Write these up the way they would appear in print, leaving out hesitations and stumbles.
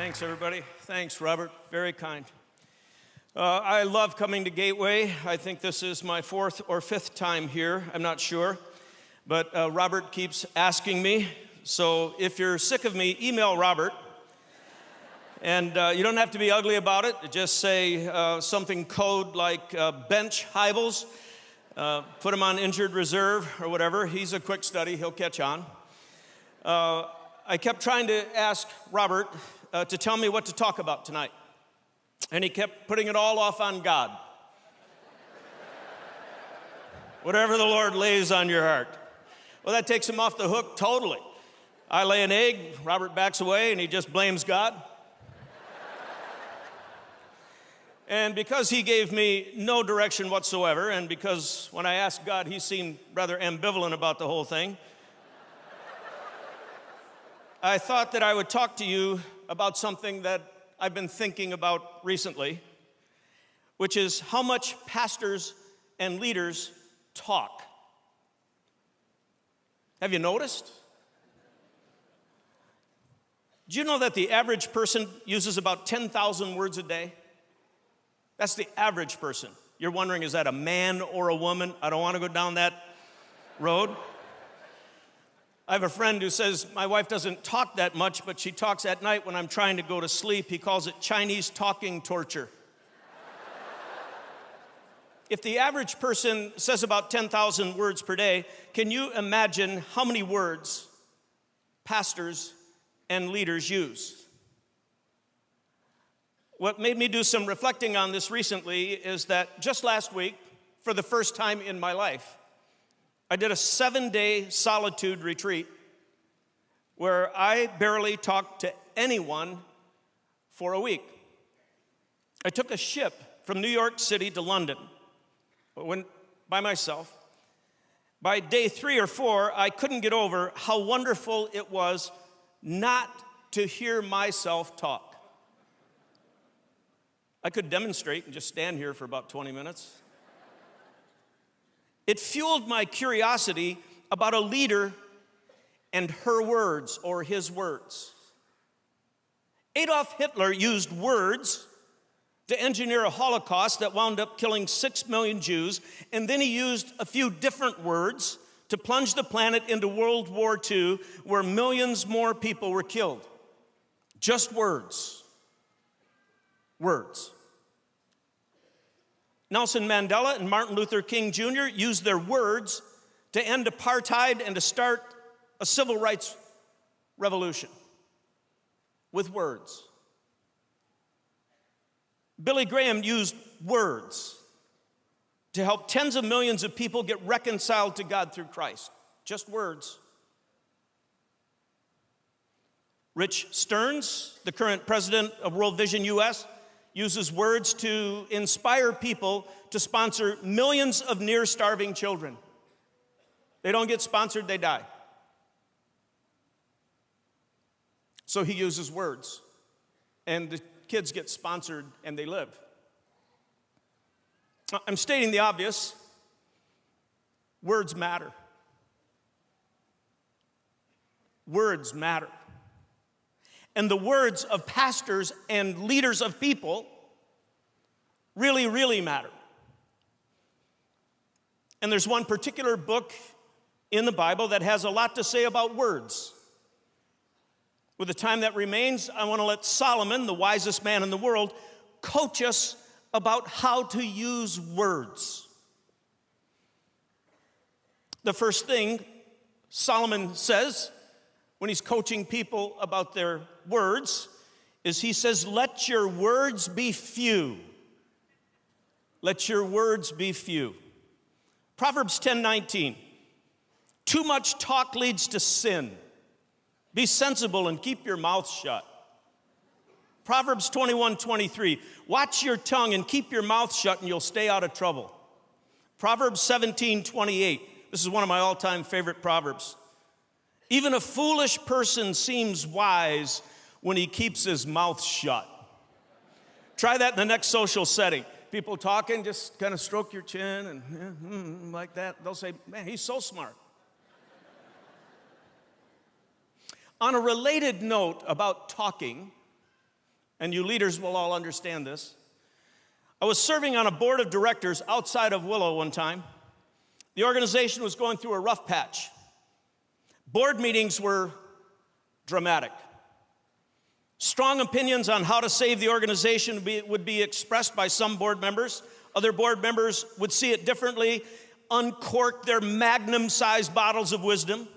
Thanks, everybody. Thanks, Robert. Very kind. I love coming to Gateway. I think this is my fourth or fifth time here. I'm not sure. But Robert keeps asking me. So if you're sick of me, email Robert. And you don't have to be ugly about it. Just say something code like bench Hybels. Put him on injured reserve or whatever. He's a quick study. He'll catch on. I kept trying to ask Robert to tell me what to talk about tonight. And he kept putting it all off on God. Whatever the Lord lays on your heart. Well, that takes him off the hook totally. I lay an egg, Robert backs away, and he just blames God. And because he gave me no direction whatsoever, and because when I asked God, he seemed rather ambivalent about the whole thing, I thought that I would talk to you about something that I've been thinking about recently, which is how much pastors and leaders talk. Have you noticed? Do you know that the average person uses about 10,000 words a day? That's the average person. You're wondering, is that a man or a woman? I don't want to go down that road. I have a friend who says, my wife doesn't talk that much, but she talks at night when I'm trying to go to sleep. He calls it Chinese talking torture. If the average person says about 10,000 words per day, can you imagine how many words pastors and leaders use? What made me do some reflecting on this recently is that just last week, for the first time in my life, I did a 7-day solitude retreat where I barely talked to anyone for a week. I took a ship from New York City to London. I went by myself. By day 3 or 4, I couldn't get over how wonderful it was not to hear myself talk. I could demonstrate and just stand here for about 20 minutes. It fueled my curiosity about a leader and her words or his words. Adolf Hitler used words to engineer a Holocaust that wound up killing 6 million Jews, and then he used a few different words to plunge the planet into World War II, where millions more people were killed. Just words. Words. Nelson Mandela and Martin Luther King Jr. used their words to end apartheid and to start a civil rights revolution with words. Billy Graham used words to help tens of millions of people get reconciled to God through Christ. Just words. Rich Stearns, the current president of World Vision US, uses words to inspire people to sponsor millions of near-starving children. They don't get sponsored, they die. So he uses words, and the kids get sponsored and they live. I'm stating the obvious. Words matter. Words matter. And the words of pastors and leaders of people really, really matter. And there's one particular book in the Bible that has a lot to say about words. With the time that remains, I want to let Solomon, the wisest man in the world, coach us about how to use words. The first thing Solomon says when he's coaching people about their words is he says, let your words be few. Let your words be few. Proverbs 10:19. Too much talk leads to sin. Be sensible and keep your mouth shut. Proverbs 21:23. Watch your tongue and keep your mouth shut and you'll stay out of trouble. Proverbs 17:28. This is one of my all-time favorite proverbs. Even a foolish person seems wise when he keeps his mouth shut. Try that in the next social setting. People talking, just kind of stroke your chin and like that. They'll say, man, he's so smart. On a related note about talking, and you leaders will all understand this. I was serving on a board of directors outside of Willow one time. The organization was going through a rough patch. Board meetings were dramatic. Strong opinions on how to save the organization would be expressed by some board members. Other board members would see it differently, uncork their magnum-sized bottles of wisdom.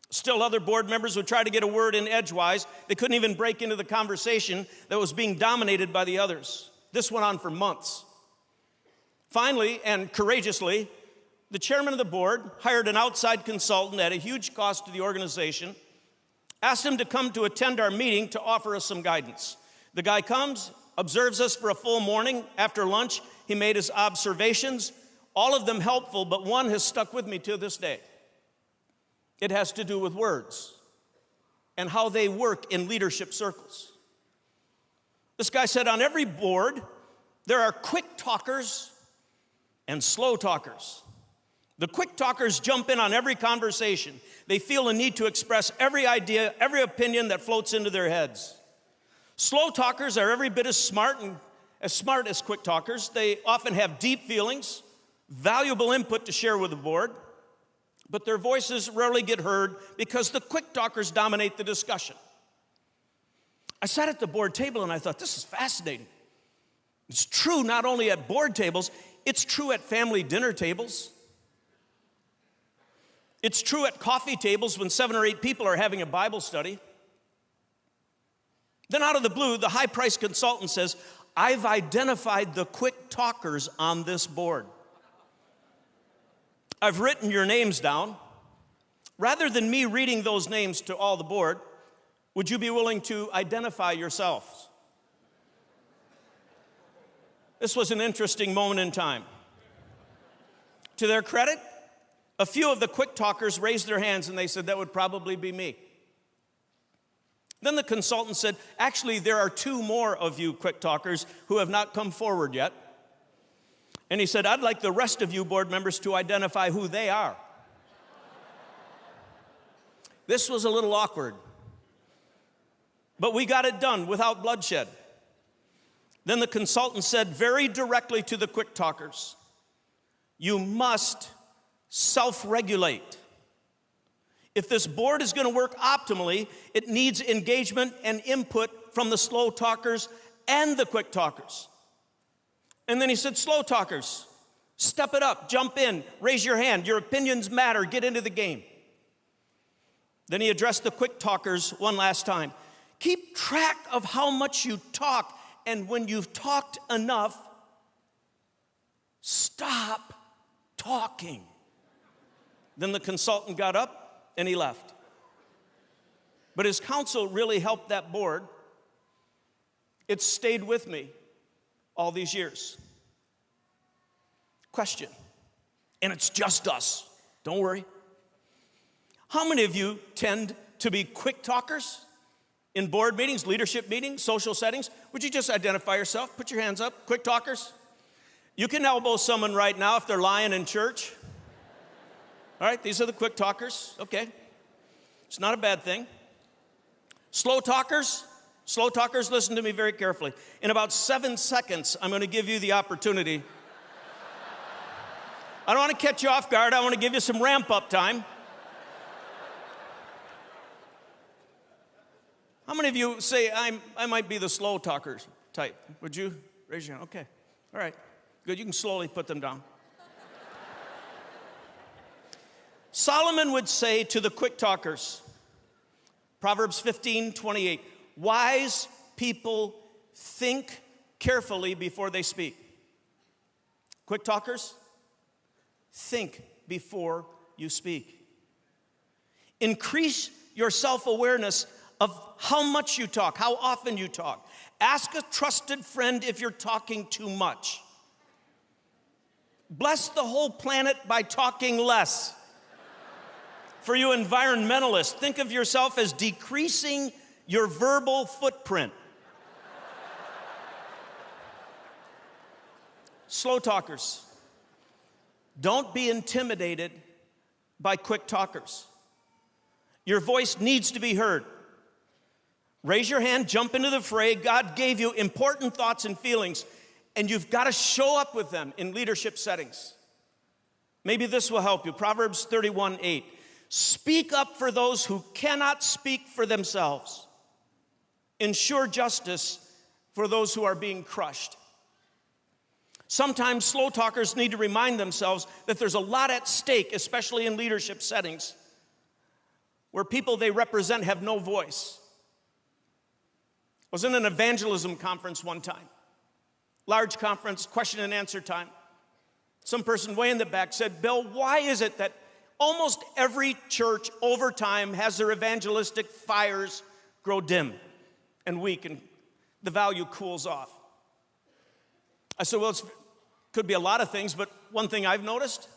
Still, other board members would try to get a word in edgewise. They couldn't even break into the conversation that was being dominated by the others. This went on for months. Finally, and courageously, the chairman of the board hired an outside consultant at a huge cost to the organization, asked him to come to attend our meeting to offer us some guidance. The guy comes, observes us for a full morning. After lunch, he made his observations, all of them helpful, but one has stuck with me to this day. It has to do with words and how they work in leadership circles. This guy said, on every board, there are quick talkers and slow talkers. The quick talkers jump in on every conversation. They feel a need to express every idea, every opinion that floats into their heads. Slow talkers are every bit as smart as quick talkers. They often have deep feelings, valuable input to share with the board, but their voices rarely get heard because the quick talkers dominate the discussion. I sat at the board table and I thought, this is fascinating. It's true not only at board tables, it's true at family dinner tables. It's true at coffee tables when 7 or 8 people are having a Bible study. Then out of the blue, the high-priced consultant says, I've identified the quick talkers on this board. I've written your names down. Rather than me reading those names to all the board, would you be willing to identify yourselves? This was an interesting moment in time. To their credit, a few of the quick talkers raised their hands and they said, that would probably be me. Then the consultant said, actually, there are 2 more of you quick talkers who have not come forward yet. And he said, I'd like the rest of you board members to identify who they are. This was a little awkward, but we got it done without bloodshed. Then the consultant said very directly to the quick talkers, you must self-regulate. If this board is going to work optimally, it needs engagement and input from the slow talkers and the quick talkers. And then he said, slow talkers, step it up, jump in, raise your hand, your opinions matter, get into the game. Then he addressed the quick talkers one last time. Keep track of how much you talk, and when you've talked enough, stop talking. Then the consultant got up and he left. But his counsel really helped that board. It stayed with me all these years. Question, and it's just us, don't worry. How many of you tend to be quick talkers in board meetings, leadership meetings, social settings? Would you just identify yourself? Put your hands up, quick talkers. You can elbow someone right now if they're lying in church. All right, these are the quick talkers, okay. It's not a bad thing. Slow talkers, listen to me very carefully. In about 7 seconds, I'm going to give you the opportunity. I don't want to catch you off guard. I want to give you some ramp-up time. How many of you say, I might be the slow talkers type? Would you raise your hand? Okay, all right, good. You can slowly put them down. Solomon would say to the quick talkers, Proverbs 15:28, wise people think carefully before they speak. Quick talkers, think before you speak. Increase your self-awareness of how much you talk, how often you talk. Ask a trusted friend if you're talking too much. Bless the whole planet by talking less. For you environmentalists, think of yourself as decreasing your verbal footprint. Slow talkers, don't be intimidated by quick talkers. Your voice needs to be heard. Raise your hand, jump into the fray. God gave you important thoughts and feelings, and you've got to show up with them in leadership settings. Maybe this will help you. Proverbs 31:8. Speak up for those who cannot speak for themselves. Ensure justice for those who are being crushed. Sometimes slow talkers need to remind themselves that there's a lot at stake, especially in leadership settings, where people they represent have no voice. I was in an evangelism conference one time. Large conference, question and answer time. Some person way in the back said, Bill, why is it that almost every church over time has their evangelistic fires grow dim and weak and the value cools off? I said, well, it could be a lot of things, but one thing I've noticed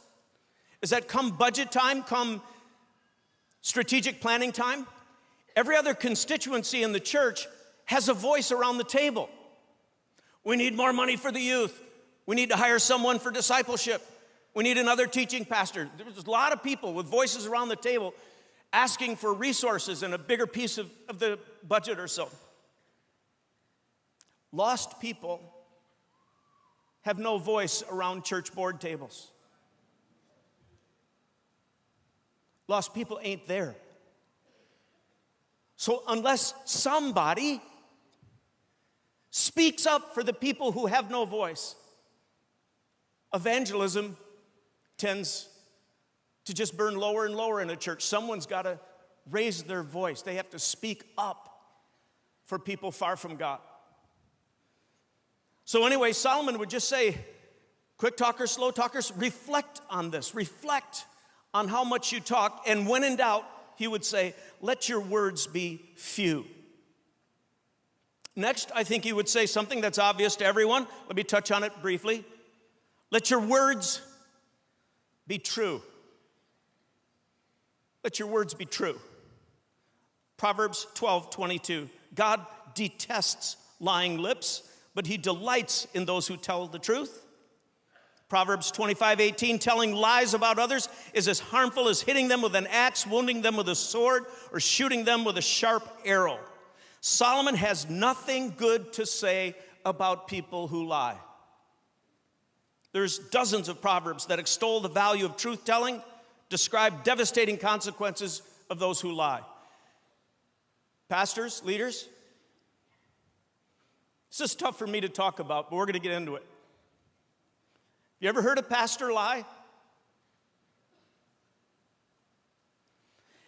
is that come budget time, come strategic planning time, every other constituency in the church has a voice around the table. We need more money for the youth. We need to hire someone for discipleship. We need another teaching pastor. There's a lot of people with voices around the table asking for resources and a bigger piece of the budget or so. Lost people have no voice around church board tables. Lost people ain't there. So unless somebody speaks up for the people who have no voice, evangelism tends to just burn lower and lower in a church. Someone's got to raise their voice. They have to speak up for people far from God. So anyway, Solomon would just say, quick talkers, slow talkers, reflect on this. Reflect on how much you talk. And when in doubt, he would say, let your words be few. Next, I think he would say something that's obvious to everyone. Let me touch on it briefly. Let your words be true. Let your words be true. Proverbs 12:22. God detests lying lips, but he delights in those who tell the truth. Proverbs 25:18. Telling lies about others is as harmful as hitting them with an axe, wounding them with a sword, or shooting them with a sharp arrow. Solomon has nothing good to say about people who lie. There's dozens of proverbs that extol the value of truth-telling, describe devastating consequences of those who lie. Pastors, leaders, this is tough for me to talk about, but we're going to get into it. You ever heard a pastor lie?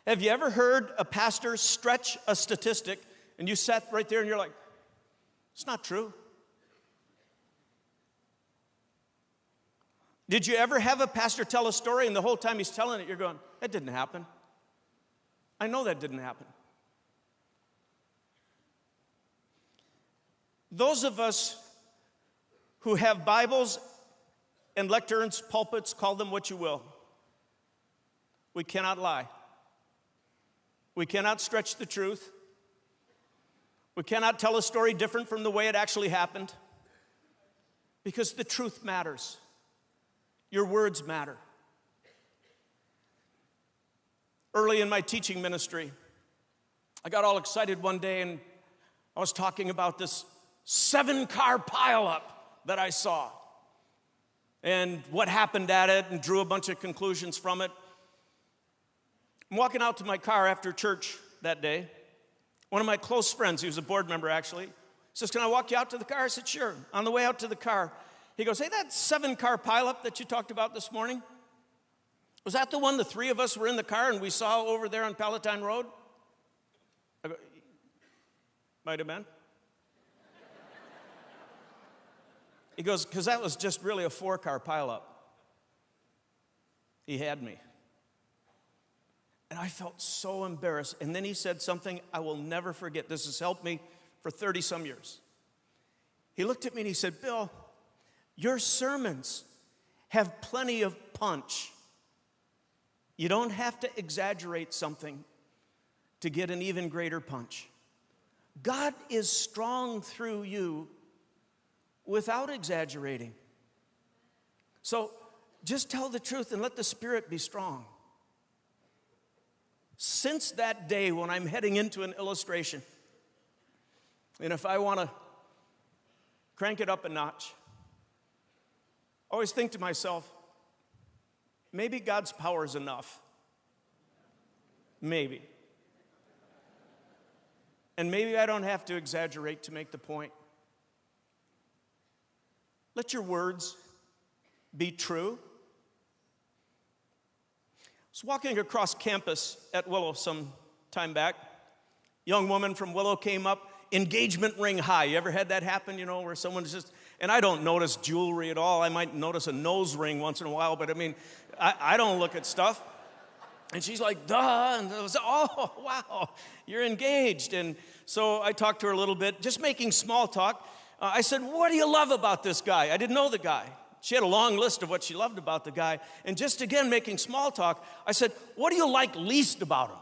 Have you ever heard a pastor stretch a statistic and you sat right there and you're like, it's not true? Did you ever have a pastor tell a story and the whole time he's telling it, you're going, that didn't happen. I know that didn't happen. Those of us who have Bibles and lecterns, pulpits, call them what you will, we cannot lie. We cannot stretch the truth. We cannot tell a story different from the way it actually happened, because the truth matters. Your words matter. Early in my teaching ministry, I got all excited one day and I was talking about this 7-car pileup that I saw and what happened at it, and drew a bunch of conclusions from it. I'm walking out to my car after church that day. One of my close friends, he was a board member actually, says, can I walk you out to the car? I said, sure. On the way out to the car, he goes, hey, that 7-car pileup that you talked about this morning, was that the one the three of us were in the car and we saw over there on Palatine Road? I go, might have been. He goes, because that was just really a 4-car pileup. He had me. And I felt so embarrassed. And then he said something I will never forget. This has helped me for 30-some years. He looked at me and he said, Bill, your sermons have plenty of punch. You don't have to exaggerate something to get an even greater punch. God is strong through you without exaggerating. So just tell the truth and let the Spirit be strong. Since that day when I'm heading into an illustration, And if I want to crank it up a notch, I always think to myself, maybe God's power is enough. Maybe. And maybe I don't have to exaggerate to make the point. Let your words be true. I was walking across campus at Willow some time back. Young woman from Willow came up, engagement ring high. You ever had that happen, where someone's just, and I don't notice jewelry at all. I might notice a nose ring once in a while, but I don't look at stuff. And she's like, duh, and I was, oh, wow, you're engaged. And so I talked to her a little bit, just making small talk. I said, what do you love about this guy? I didn't know the guy. She had a long list of what she loved about the guy. And just again, making small talk, I said, what do you like least about him?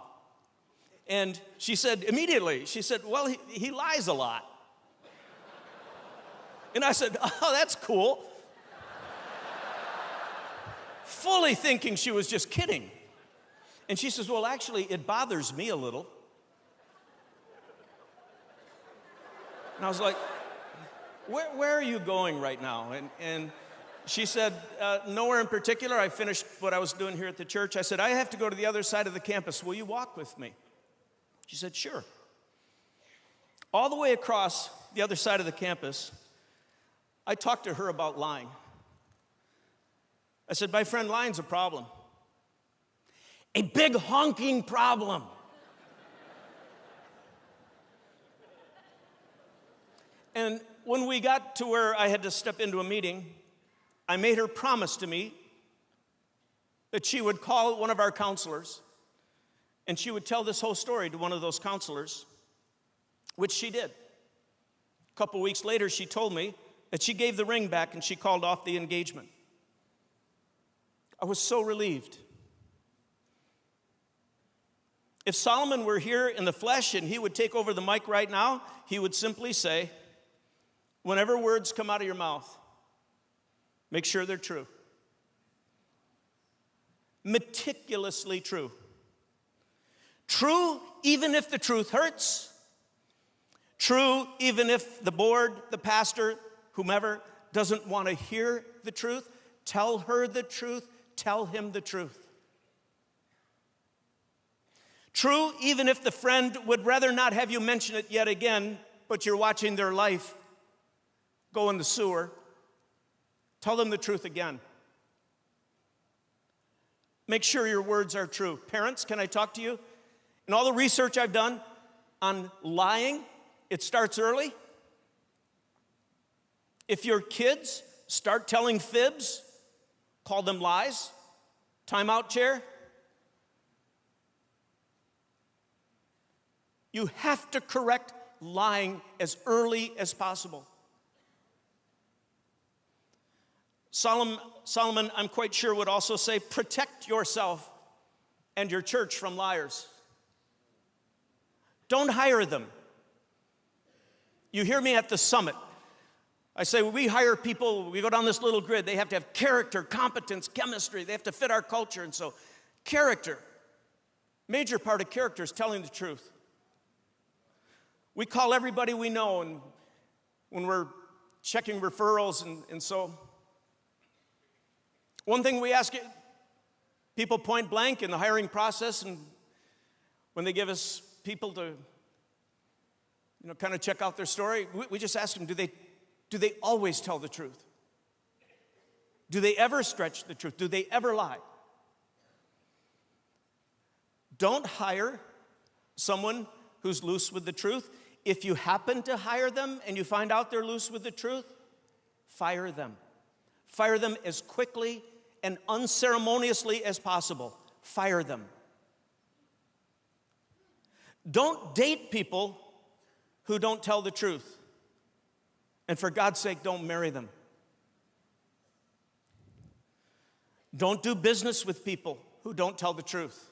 And she said, immediately, well, he lies a lot. And I said, oh, that's cool. Fully thinking she was just kidding. And she says, well, actually, it bothers me a little. And I was like, where are you going right now? And she said, nowhere in particular. I finished what I was doing here at the church. I said, I have to go to the other side of the campus. Will you walk with me? She said, sure. All the way across the other side of the campus, I talked to her about lying. I said, my friend, lying's a problem. A big honking problem. And when we got to where I had to step into a meeting, I made her promise to me that she would call one of our counselors and she would tell this whole story to one of those counselors, which she did. A couple weeks later, she told me that she gave the ring back and she called off the engagement. I was so relieved. If Solomon were here in the flesh and he would take over the mic right now, he would simply say, whenever words come out of your mouth, make sure they're true. Meticulously true. True even if the truth hurts. True even if the board, the pastor, whomever doesn't want to hear the truth. Tell her the truth. Tell him the truth. True, even if the friend would rather not have you mention it yet again, but you're watching their life go in the sewer. Tell them the truth again. Make sure your words are true. Parents, can I talk to you? In all the research I've done on lying, it starts early. If your kids start telling fibs, call them lies. Timeout chair. You have to correct lying as early as possible. Solomon, I'm quite sure, would also say, protect yourself and your church from liars. Don't hire them. You hear me at the summit. I say, we hire people, we go down this little grid. They have to have character, competence, chemistry. They have to fit our culture. And so, character, major part of character is telling the truth. We call everybody we know, and when we're checking referrals, and so one thing we ask people point blank in the hiring process, and when they give us people to, kind of check out their story, we just ask them, do they always tell the truth? Do they ever stretch the truth? Do they ever lie? Don't hire someone who's loose with the truth. If you happen to hire them and you find out they're loose with the truth, fire them. Fire them as quickly and unceremoniously as possible. Fire them. Don't date people who don't tell the truth. And for God's sake, don't marry them. Don't do business with people who don't tell the truth.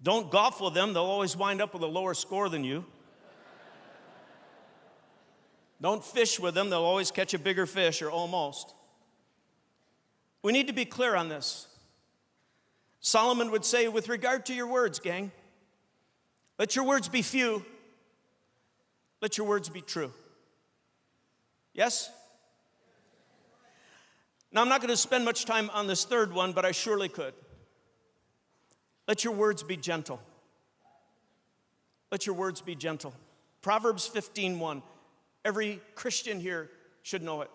Don't golf with them. They'll always wind up with a lower score than you. Don't fish with them. They'll always catch a bigger fish, or almost. We need to be clear on this. Solomon would say, with regard to your words, gang, let your words be few, Let your words be true. Yes? Now, I'm not going to spend much time on this third one, but I surely could. Let your words be gentle. Let your words be gentle. Proverbs 15:1. Every Christian here should know it.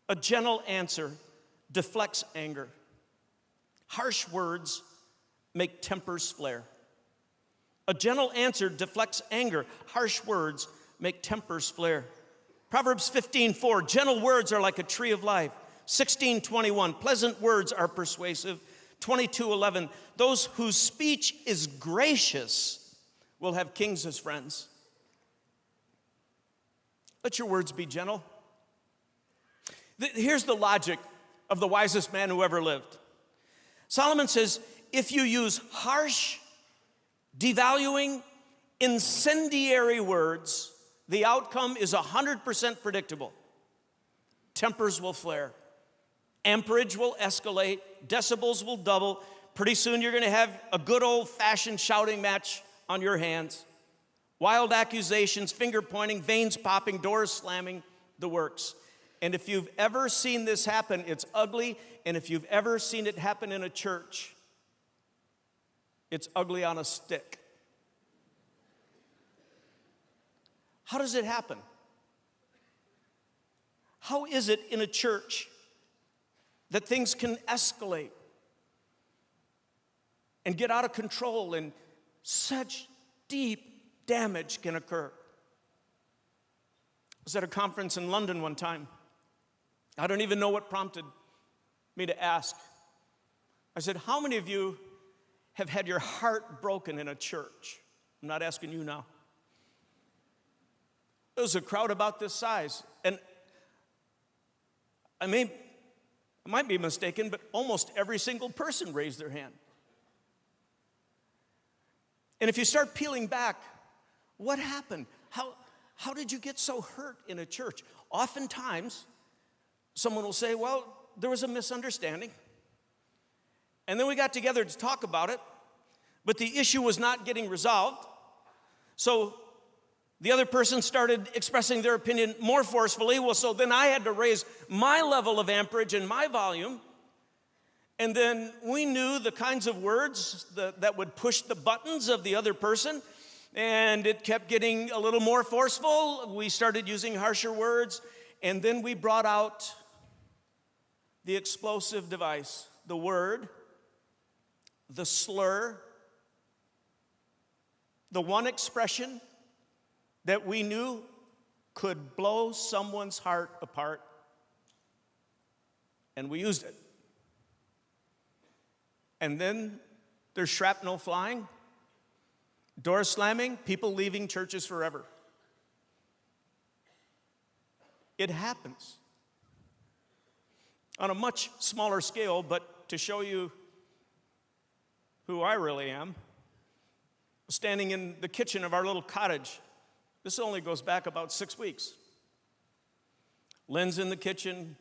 A gentle answer deflects anger. Harsh words make tempers flare. A gentle answer deflects anger. Harsh words make tempers flare. Proverbs 15:4. Gentle words are like a tree of life. 16:21. Pleasant words are persuasive. 22:11. Those whose speech is gracious will have kings as friends. Let your words be gentle. Here's the logic of the wisest man who ever lived. Solomon says, if you use harsh, devaluing, incendiary words, the outcome is 100% predictable. Tempers will flare. Amperage will escalate. Decibels will double. Pretty soon you're going to have a good old-fashioned shouting match on your hands. Wild accusations, finger pointing, veins popping, doors slamming, the works. And if you've ever seen this happen, it's ugly. And if you've ever seen it happen in a church, it's ugly on a stick. How does it happen? How is it in a church that things can escalate and get out of control and such deep damage can occur? I was at a conference in London one time. I don't even know what prompted me to ask. I said, how many of you have had your heart broken in a church? I'm not asking you now. There was a crowd about this size, and I might be mistaken, but almost every single person raised their hand. And if you start peeling back, what happened? How did you get so hurt in a church? Oftentimes, someone will say, well, there was a misunderstanding. And then we got together to talk about it, but the issue was not getting resolved. So the other person started expressing their opinion more forcefully. Well, so then I had to raise my level of amperage and my volume. And then we knew the kinds of words that would push the buttons of the other person. And it kept getting a little more forceful. We started using harsher words. And then we brought out the explosive device, the word, the slur, the one expression that we knew could blow someone's heart apart, and we used it. And then there's shrapnel flying, doors slamming, people leaving churches forever. It happens on a much smaller scale, but to show you who I really am, standing in the kitchen of our little cottage. This only goes back about 6 weeks. Lynn's in the kitchen.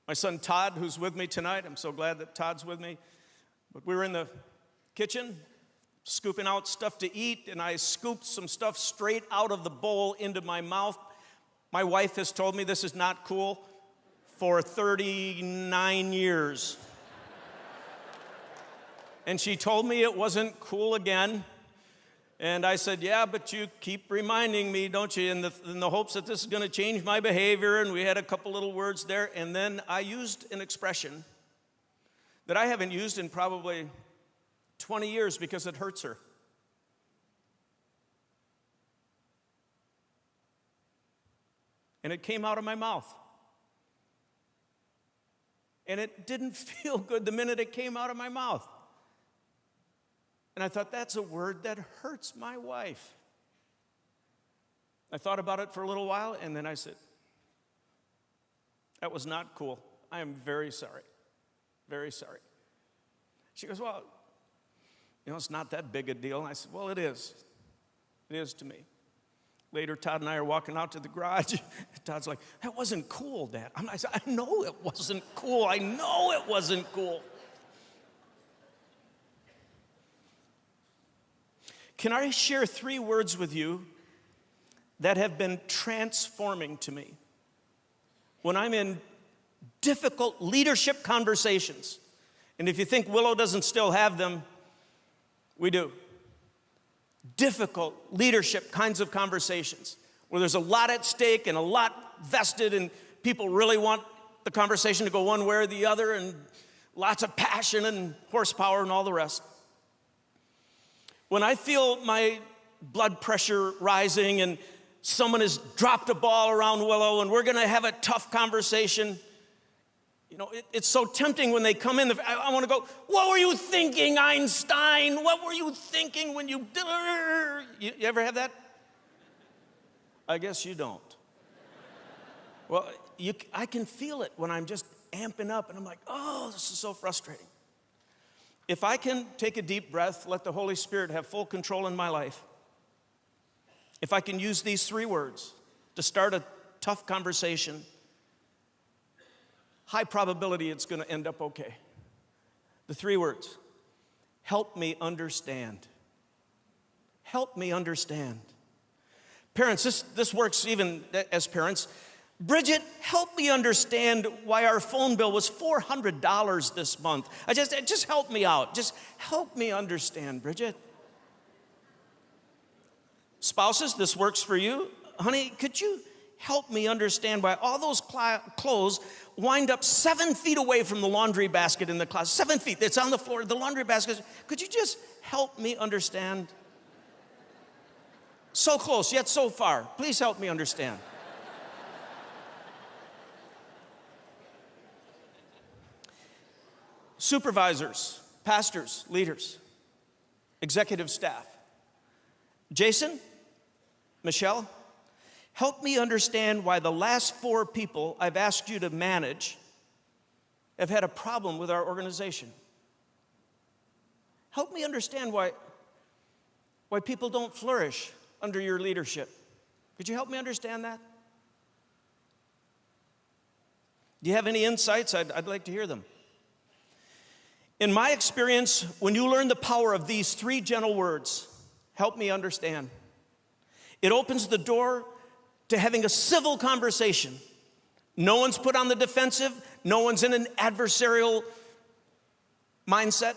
My son Todd, who's with me tonight, I'm so glad that Todd's with me. But we were in the kitchen, scooping out stuff to eat, and I scooped some stuff straight out of the bowl into my mouth. My wife has told me this is not cool for 39 years. And she told me it wasn't cool again. And I said, yeah, but you keep reminding me, don't you, in the hopes that this is going to change my behavior. And we had a couple little words there. And then I used an expression that I haven't used in probably 20 years because it hurts her. And it came out of my mouth. And it didn't feel good the minute it came out of my mouth. And I thought, that's a word that hurts my wife. I thought about it for a little while, and then I said, that was not cool. I am very sorry. Very sorry. She goes, well, it's not that big a deal. And I said, well, it is. It is to me. Later, Todd and I are walking out to the garage. Todd's like, that wasn't cool, Dad. I said, I know it wasn't cool. I know it wasn't cool. Can I share 3 words with you that have been transforming to me when I'm in difficult leadership conversations. And if you think Willow doesn't still have them, we do. Difficult leadership kinds of conversations where there's a lot at stake and a lot vested, and people really want the conversation to go one way or the other, and lots of passion and horsepower and all the rest. When I feel my blood pressure rising and someone has dropped a ball around Willow and we're going to have a tough conversation, you know, it's so tempting when they come in. I want to go, what were you thinking, Einstein? What were you thinking when you... You ever have that? I guess you don't. Well, I can feel it when I'm just amping up and I'm like, oh, this is so frustrating. If I can take a deep breath, let the Holy Spirit have full control in my life, if I can use these 3 words to start a tough conversation, high probability it's going to end up okay. The 3 words: help me understand. Help me understand. Parents, this works even as parents. Bridget, help me understand why our phone bill was $400 this month. Just help me out. Just help me understand, Bridget. Spouses, this works for you. Honey, could you help me understand why all those clothes wind up 7 feet away from the laundry basket in the closet? 7 feet, it's on the floor, the laundry basket. Could you just help me understand? So close, yet so far. Please help me understand. Supervisors, pastors, leaders, executive staff. Jason, Michelle, help me understand why the last 4 people I've asked you to manage have had a problem with our organization. Help me understand why people don't flourish under your leadership. Could you help me understand that? Do you have any insights? I'd like to hear them. In my experience, when you learn the power of these 3 gentle words, help me understand, it opens the door to having a civil conversation. No one's put on the defensive. No one's in an adversarial mindset.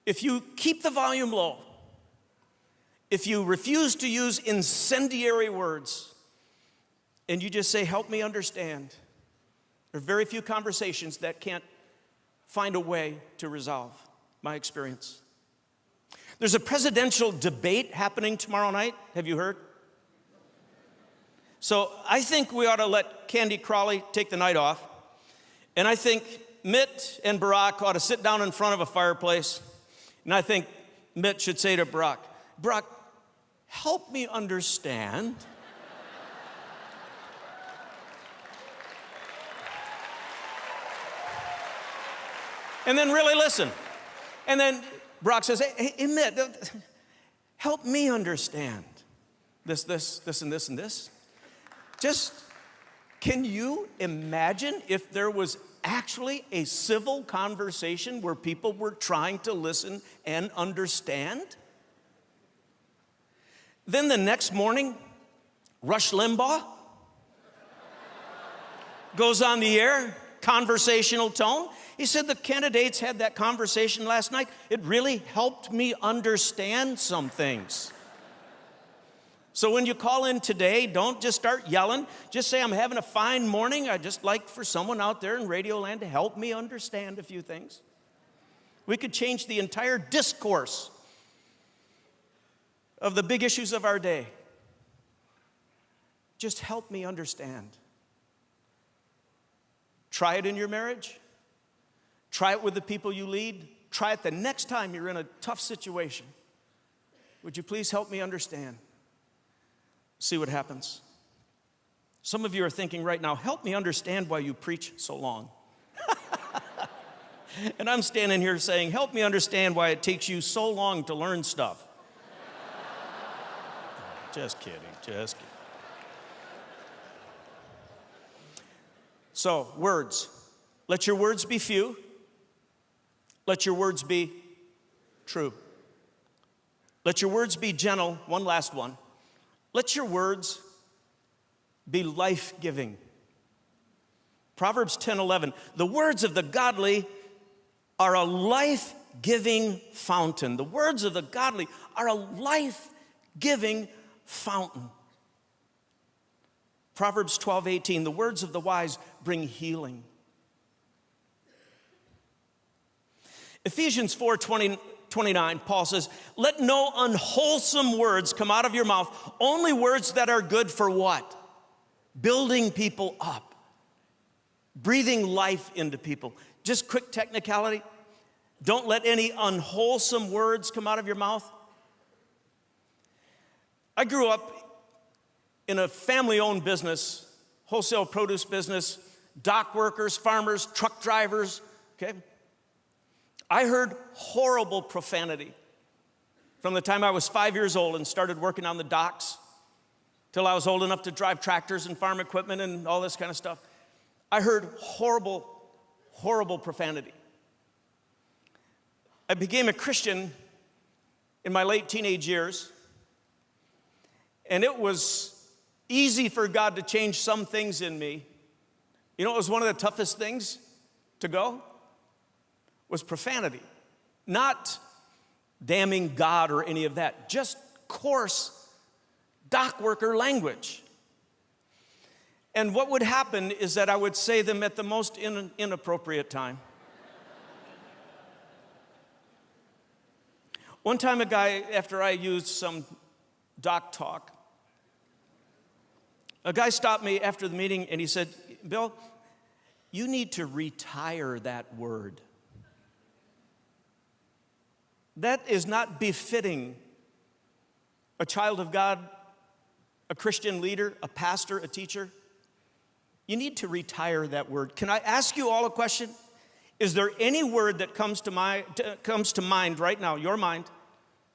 If you keep the volume low, if you refuse to use incendiary words, and you just say, help me understand, there are very few conversations that can't find a way to resolve, my experience. There's a presidential debate happening tomorrow night. Have you heard? So I think we ought to let Candy Crawley take the night off. And I think Mitt and Barack ought to sit down in front of a fireplace. And I think Mitt should say to Barack, Barack, help me understand. And then really listen. And then Brock says, hey, Mitt, help me understand this, and this, and this. Just, can you imagine if there was actually a civil conversation where people were trying to listen and understand? Then the next morning, Rush Limbaugh goes on the air, conversational tone. He said the candidates had that conversation last night. It really helped me understand some things. So when you call in today, don't just start yelling. Just say, I'm having a fine morning. I'd just like for someone out there in Radio Land to help me understand a few things. We could change the entire discourse of the big issues of our day. Just help me understand. Try it in your marriage. Try it with the people you lead. Try it the next time you're in a tough situation. Would you please help me understand? See what happens. Some of you are thinking right now, help me understand why you preach so long. And I'm standing here saying, help me understand why it takes you so long to learn stuff. Just kidding, just kidding. So, words. Let your words be few. Let your words be true. Let your words be gentle. One last one. Let your words be life-giving. Proverbs 10:11. The words of the godly are a life-giving fountain. The words of the godly are a life-giving fountain. Proverbs 12:18. The words of the wise bring healing. Ephesians 4:29, Paul says, let no unwholesome words come out of your mouth, only words that are good for what? Building people up, breathing life into people. Just quick technicality, don't let any unwholesome words come out of your mouth. I grew up in a family-owned business, wholesale produce business, dock workers, farmers, truck drivers, okay? I heard horrible profanity from the time I was 5 years old and started working on the docks till I was old enough to drive tractors and farm equipment and all this kind of stuff. I heard horrible, horrible profanity. I became a Christian in my late teenage years, and it was easy for God to change some things in me. You know, it was one of the toughest things to go? Was profanity. Not damning God or any of that, just coarse dock worker language. And what would happen is that I would say them at the most inappropriate time. One time a guy, after I used some dock talk, a guy stopped me after the meeting and he said, Bill, you need to retire that word. That is not befitting a child of God, a Christian leader, a pastor, a teacher. You need to retire that word. Can I ask you all a question? Is there any word that comes to mind right now, your mind?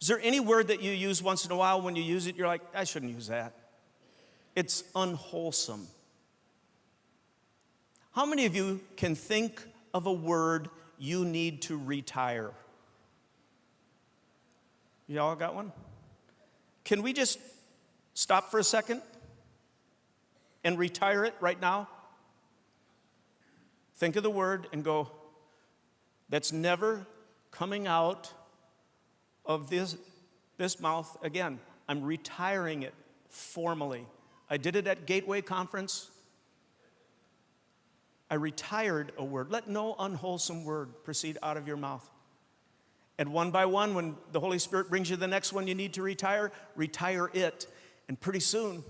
Is there any word that you use once in a while when you use it, you're like, I shouldn't use that? It's unwholesome. How many of you can think of a word you need to retire? You all got one? Can we just stop for a second and retire it right now? Think of the word and go, that's never coming out of this mouth again. I'm retiring it formally. I did it at Gateway Conference. I retired a word. Let no unwholesome word proceed out of your mouth. And one by one, when the Holy Spirit brings you the next one you need to retire it. And pretty soon,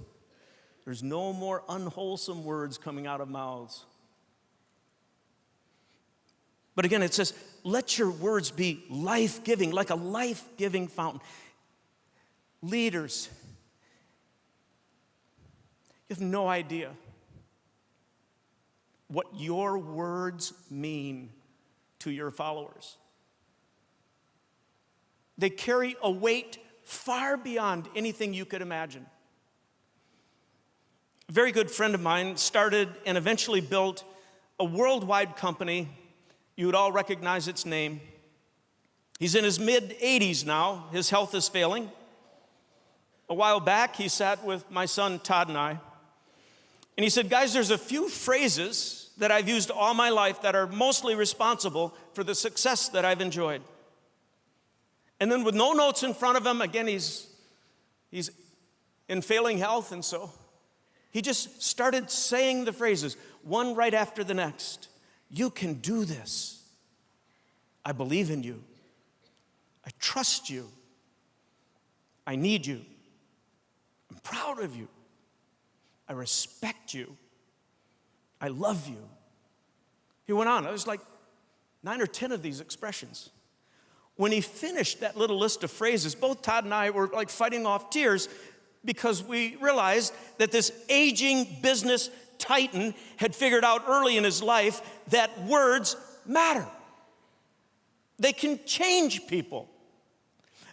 there's no more unwholesome words coming out of mouths. But again, it says, let your words be life-giving, like a life-giving fountain. Leaders, you have no idea what your words mean to your followers. They carry a weight far beyond anything you could imagine. A very good friend of mine started and eventually built a worldwide company. You would all recognize its name. He's in his mid-80s now. His health is failing. A while back, he sat with my son Todd and I, and he said, guys, there's a few phrases that I've used all my life that are mostly responsible for the success that I've enjoyed. And then with no notes in front of him, again, he's in failing health, and so he just started saying the phrases, one right after the next. You can do this. I believe in you. I trust you. I need you. I'm proud of you. I respect you. I love you. He went on. It was like 9 or 10 of these expressions. When he finished that little list of phrases, both Todd and I were like fighting off tears because we realized that this aging business titan had figured out early in his life that words matter. They can change people.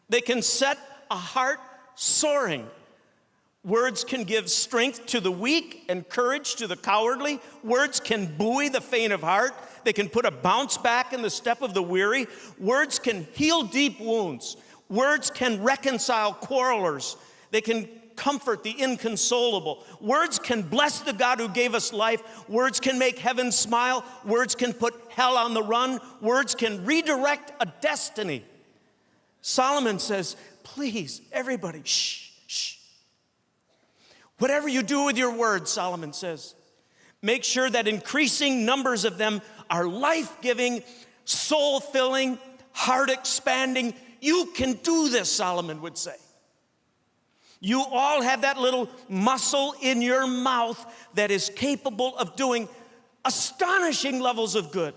They can set a heart soaring. Words can give strength to the weak and courage to the cowardly. Words can buoy the faint of heart. They can put a bounce back in the step of the weary. Words can heal deep wounds. Words can reconcile quarrelers. They can comfort the inconsolable. Words can bless the God who gave us life. Words can make heaven smile. Words can put hell on the run. Words can redirect a destiny. Solomon says, please, everybody, shh, shh. Whatever you do with your words, Solomon says, make sure that increasing numbers of them are life-giving, soul-filling, heart-expanding. You can do this, Solomon would say. You all have that little muscle in your mouth that is capable of doing astonishing levels of good,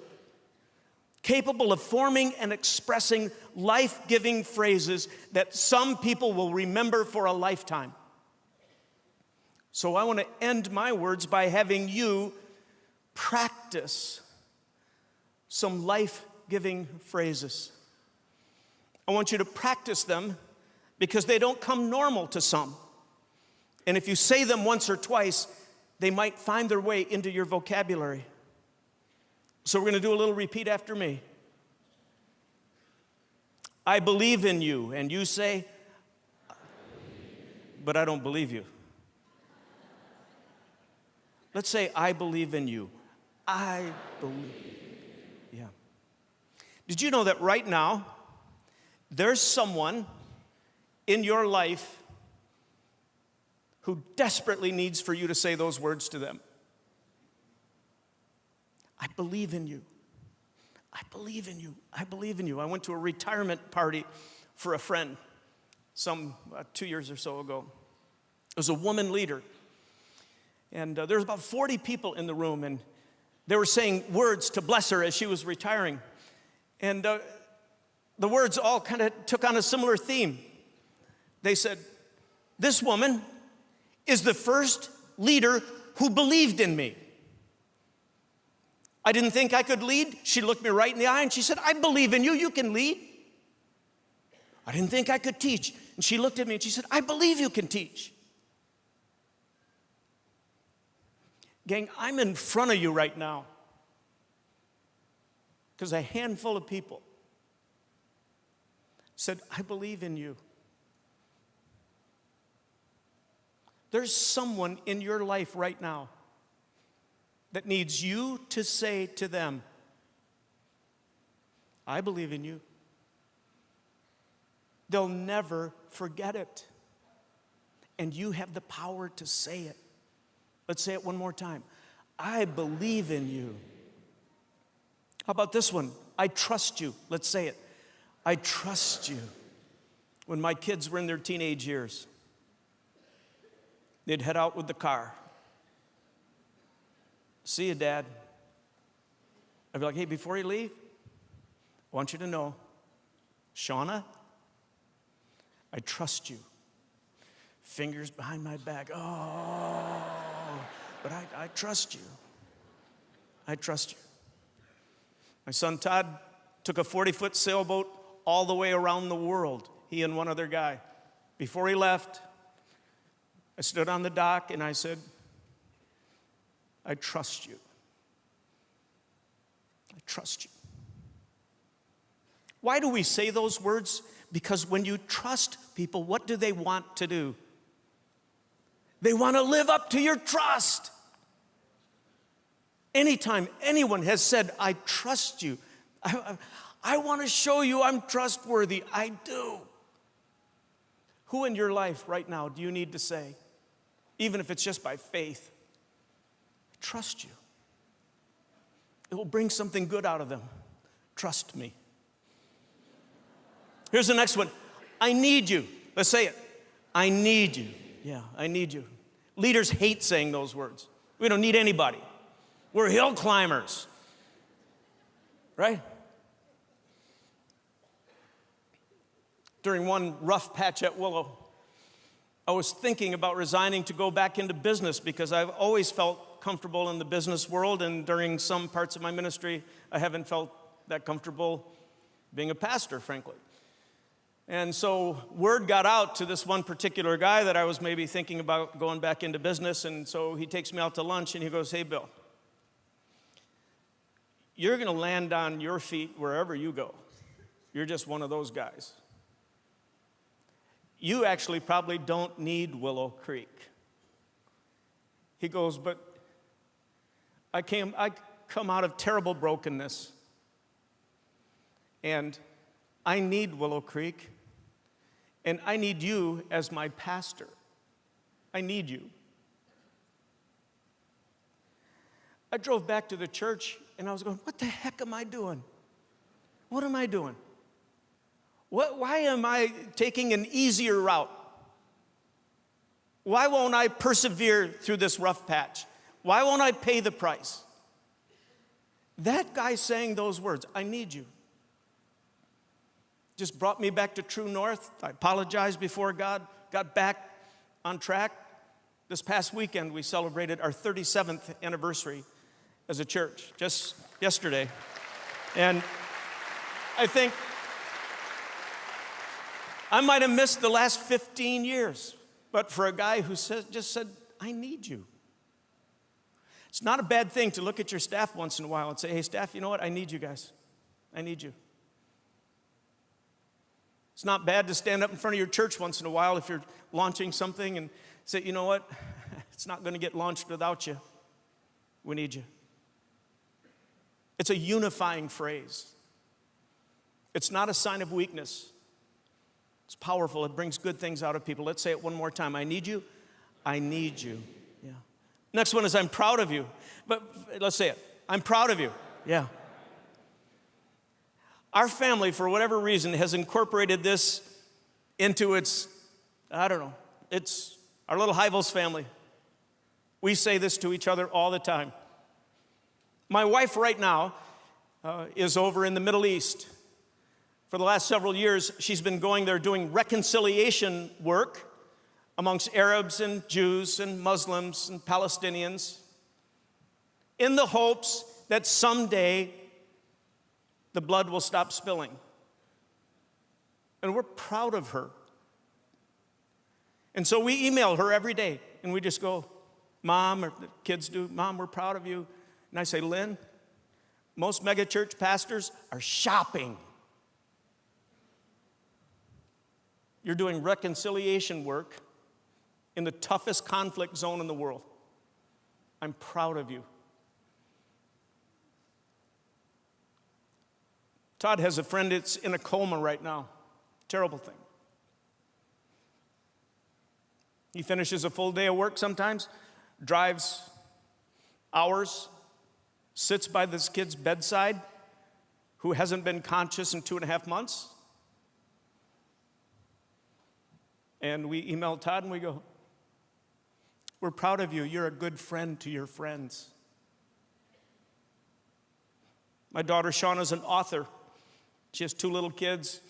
capable of forming and expressing life-giving phrases that some people will remember for a lifetime. So I want to end my words by having you practice some life-giving phrases. I want you to practice them because they don't come normal to some. And if you say them once or twice, they might find their way into your vocabulary. So we're going to do a little repeat after me. I believe in you. And you say, but I don't believe you. Let's say, I believe in you. I believe. Yeah. Did you know that right now, there's someone in your life who desperately needs for you to say those words to them? I believe in you. I believe in you. I believe in you. I went to a retirement party for a friend 2 years or so ago. It was a woman leader. And there was about 40 people in the room, and they were saying words to bless her as she was retiring. And the words all kind of took on a similar theme. They said, this woman is the first leader who believed in me. I didn't think I could lead. She looked me right in the eye and she said, I believe in you, you can lead. I didn't think I could teach. And she looked at me and she said, I believe you can teach. Gang, I'm in front of you right now because a handful of people said, I believe in you. There's someone in your life right now that needs you to say to them, I believe in you. They'll never forget it. And you have the power to say it. Let's say it one more time. I believe in you. How about this one? I trust you. Let's say it. I trust you. When my kids were in their teenage years, they'd head out with the car. See you, Dad. I'd be like, hey, before you leave, I want you to know, Shauna, I trust you. Fingers behind my back. Oh, but I trust you. I trust you. My son Todd took a 40-foot sailboat all the way around the world, he and one other guy. Before he left, I stood on the dock and I said, I trust you. I trust you. Why do we say those words? Because when you trust people, what do they want to do? They want to live up to your trust. Anytime anyone has said, I trust you, I want to show you I'm trustworthy, I do. Who in your life right now do you need to say, even if it's just by faith, I trust you? It will bring something good out of them. Trust me. Here's the next one. I need you. Let's say it. I need you. Yeah, I need you. Leaders hate saying those words. We don't need anybody. We're hill climbers. Right? During one rough patch at Willow, I was thinking about resigning to go back into business because I've always felt comfortable in the business world, and during some parts of my ministry, I haven't felt that comfortable being a pastor, frankly. And so word got out to this one particular guy that I was maybe thinking about going back into business, and so he takes me out to lunch and he goes, hey, Bill, you're going to land on your feet wherever you go. You're just one of those guys. you actually probably don't need Willow Creek. He goes, but I come out of terrible brokenness, and I need Willow Creek, and I need you as my pastor. I need you. I drove back to the church, and I was going, what the heck am I doing? What am I doing? Why am I taking an easier route? Why won't I persevere through this rough patch? Why won't I pay the price? That guy saying those words, I need you, just brought me back to true north. I apologized before God, got back on track. This past weekend, we celebrated our 37th anniversary as a church, just yesterday. And I think I might have missed the last 15 years, but for a guy who just said, I need you. It's not a bad thing to look at your staff once in a while and say, hey, staff, you know what? I need you guys. I need you. It's not bad to stand up in front of your church once in a while if you're launching something and say, you know what? It's not going to get launched without you. We need you. It's a unifying phrase. It's not a sign of weakness. It's powerful. It brings good things out of people. Let's say it one more time. I need you. I need you. Yeah. Next one is I'm proud of you. But let's say it. I'm proud of you. Yeah. Our family, for whatever reason, has incorporated this into its, it's our little Hybels family. We say this to each other all the time. My wife right now is over in the Middle East. For the last several years, she's been going there doing reconciliation work amongst Arabs and Jews and Muslims and Palestinians in the hopes that someday the blood will stop spilling. And we're proud of her. And so we email her every day, and we just go, Mom, or the kids do, Mom, we're proud of you. And I say, Lynn, most megachurch pastors are shopping. You're doing reconciliation work in the toughest conflict zone in the world. I'm proud of you. Todd has a friend that's in a coma right now. Terrible thing. He finishes a full day of work sometimes, drives hours, sits by this kid's bedside who hasn't been conscious in 2.5 months. And we email Todd and we go, we're proud of you. You're a good friend to your friends. My daughter Shauna's an author. She has 2 little kids.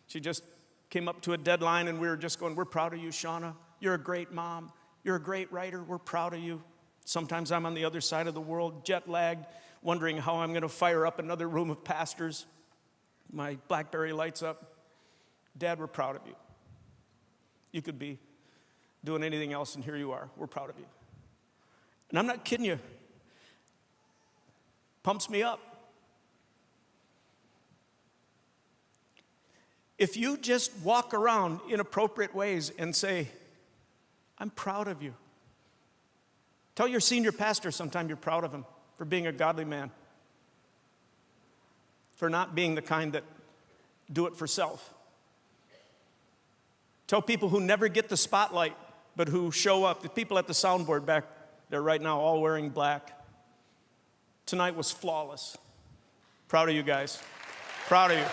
She just came up to a deadline and we were just going, we're proud of you, Shauna. You're a great mom. You're a great writer. We're proud of you. Sometimes I'm on the other side of the world, jet lagged, wondering how I'm going to fire up another room of pastors. My BlackBerry lights up. Dad, we're proud of you. You could be doing anything else, and here you are. We're proud of you. And I'm not kidding you. Pumps me up. If you just walk around in appropriate ways and say, I'm proud of you. Tell your senior pastor sometime you're proud of him for being a godly man, for not being the kind that do it for self. Tell people who never get the spotlight, but who show up. The people at the soundboard back there right now, all wearing black. Tonight was flawless. Proud of you guys. Proud of you.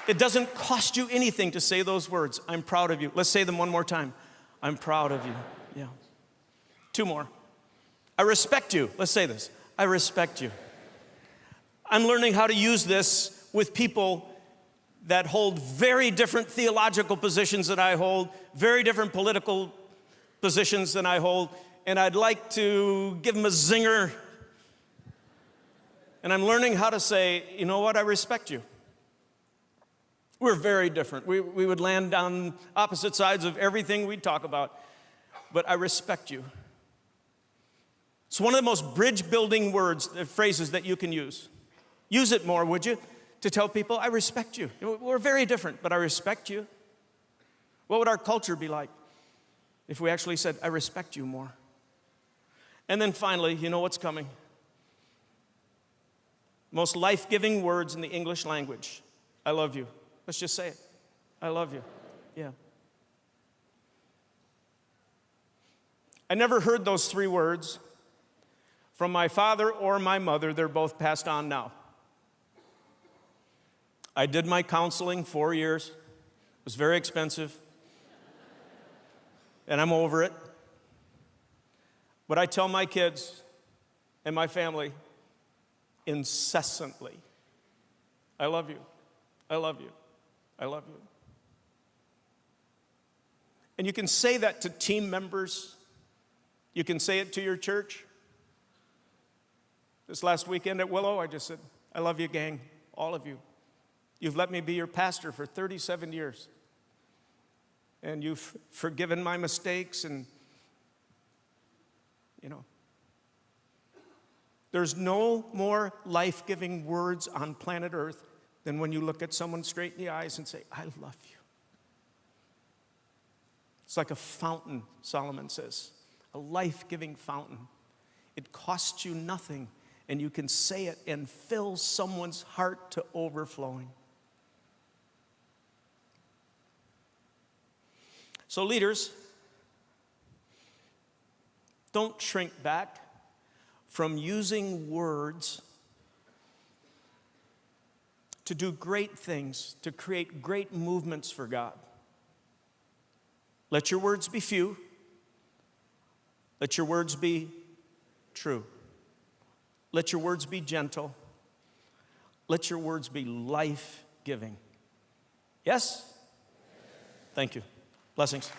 It doesn't cost you anything to say those words. I'm proud of you. Let's say them one more time. I'm proud of you. Yeah. 2 more. I respect you. Let's say this. I respect you. I'm learning how to use this with people that hold very different theological positions than I hold, very different political positions than I hold, and I'd like to give them a zinger. And I'm learning how to say, you know what, I respect you. We're very different. We would land on opposite sides of everything we talk about, but I respect you. It's one of the most bridge-building words, phrases that you can use. Use it more, would you? To tell people, I respect you. We're very different, but I respect you. What would our culture be like if we actually said, I respect you more? And then finally, you know what's coming? Most life-giving words in the English language. I love you. Let's just say it. I love you. Yeah. I never heard those 3 words from my father or my mother. They're both passed on now. I did my counseling 4 years. It was very expensive. And I'm over it. But I tell my kids and my family incessantly, I love you. I love you. I love you. And you can say that to team members. You can say it to your church. This last weekend at Willow, I just said, I love you, gang, all of you. You've let me be your pastor for 37 years. And you've forgiven my mistakes, and, you know. There's no more life-giving words on planet Earth than when you look at someone straight in the eyes and say, I love you. It's like a fountain, Solomon says, a life-giving fountain. It costs you nothing, and you can say it and fill someone's heart to overflowing. So leaders, don't shrink back from using words to do great things, to create great movements for God. Let your words be few. Let your words be true. Let your words be gentle. Let your words be life-giving. Yes? Thank you. Blessings.